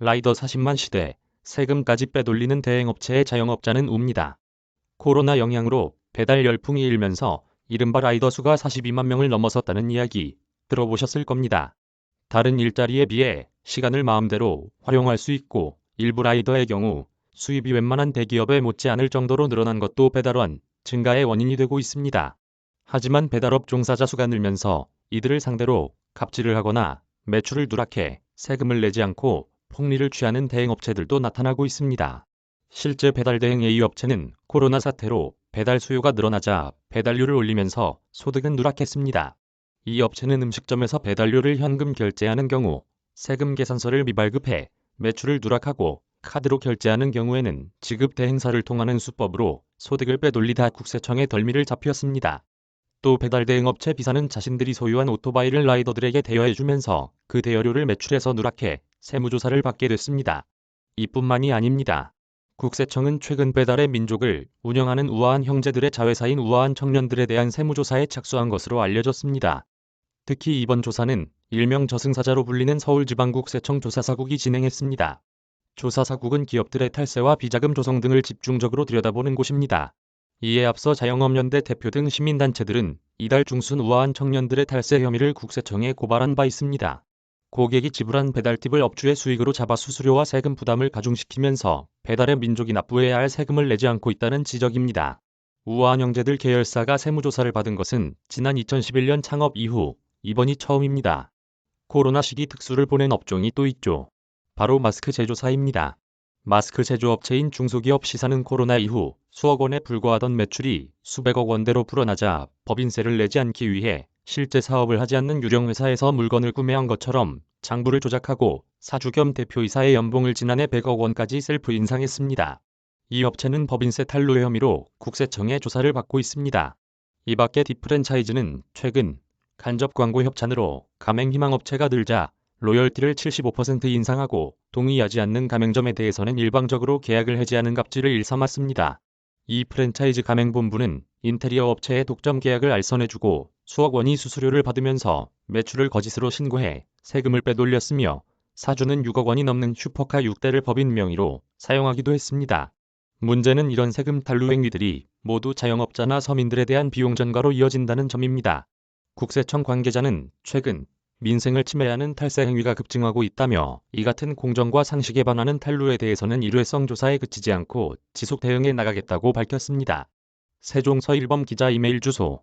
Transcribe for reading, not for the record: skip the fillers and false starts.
라이더 40만 시대, 세금까지 빼돌리는 대행업체의 자영업자는 웁니다. 코로나 영향으로 배달 열풍이 일면서 이른바 라이더 수가 42만 명을 넘어섰다는 이야기 들어보셨을 겁니다. 다른 일자리에 비해 시간을 마음대로 활용할 수 있고 일부 라이더의 경우 수입이 웬만한 대기업에 못지않을 정도로 늘어난 것도 배달원 증가의 원인이 되고 있습니다. 하지만 배달업 종사자 수가 늘면서 이들을 상대로 갑질을 하거나 매출을 누락해 세금을 내지 않고 폭리를 취하는 대행업체들도 나타나고 있습니다. 실제 배달 대행 A업체는 코로나 사태로 배달 수요가 늘어나자 배달료를 올리면서 소득은 누락했습니다. 이 업체는 음식점에서 배달료를 현금 결제하는 경우 세금 계산서를 미발급해 매출을 누락하고 카드로 결제하는 경우에는 지급 대행사를 통하는 수법으로 소득을 빼돌리다 국세청에 덜미를 잡혔습니다. 또 배달 대행업체 B사는 자신들이 소유한 오토바이를 라이더들에게 대여해주면서 그 대여료를 매출에서 누락해 세무조사를 받게 됐습니다. 이뿐만이 아닙니다. 국세청은 최근 배달의 민족을 운영하는 우아한 형제들의 자회사인 우아한 청년들에 대한 세무조사에 착수한 것으로 알려졌습니다. 특히 이번 조사는 일명 저승사자로 불리는 서울지방국세청 조사사국이 진행했습니다. 조사사국은 기업들의 탈세와 비자금 조성 등을 집중적으로 들여다보는 곳입니다. 이에 앞서 자영업연대 대표 등 시민단체들은 이달 중순 우아한 청년들의 탈세 혐의를 국세청에 고발한 바 있습니다. 고객이 지불한 배달팁을 업주의 수익으로 잡아 수수료와 세금 부담을 가중시키면서 배달의 민족이 납부해야 할 세금을 내지 않고 있다는 지적입니다. 우아한 형제들 계열사가 세무조사를 받은 것은 지난 2011년 창업 이후 이번이 처음입니다. 코로나 시기 특수를 보낸 업종이 또 있죠. 바로 마스크 제조사입니다. 마스크 제조업체인 중소기업 C사는 코로나 이후 수억 원에 불과하던 매출이 수백억 원대로 불어나자 법인세를 내지 않기 위해 실제 사업을 하지 않는 유령회사에서 물건을 구매한 것처럼 장부를 조작하고 사주 겸 대표이사의 연봉을 지난해 100억 원까지 셀프 인상했습니다. 이 업체는 법인세 탈루 혐의로 국세청의 조사를 받고 있습니다. 이 밖에 디프랜차이즈는 최근 간접 광고 협찬으로 가맹희망업체가 늘자 로열티를 75% 인상하고 동의하지 않는 가맹점에 대해서는 일방적으로 계약을 해지하는 갑질을 일삼았습니다. 이 프랜차이즈 가맹본부는 인테리어 업체의 독점 계약을 알선해주고 수억 원의 수수료를 받으면서 매출을 거짓으로 신고해 세금을 빼돌렸으며 사주는 6억 원이 넘는 슈퍼카 6대를 법인 명의로 사용하기도 했습니다. 문제는 이런 세금 탈루 행위들이 모두 자영업자나 서민들에 대한 비용 전가로 이어진다는 점입니다. 국세청 관계자는 최근 민생을 침해하는 탈세 행위가 급증하고 있다며 이 같은 공정과 상식에 반하는 탈루에 대해서는 일회성 조사에 그치지 않고 지속 대응해 나가겠다고 밝혔습니다. 세종서 일범 기자 이메일 주소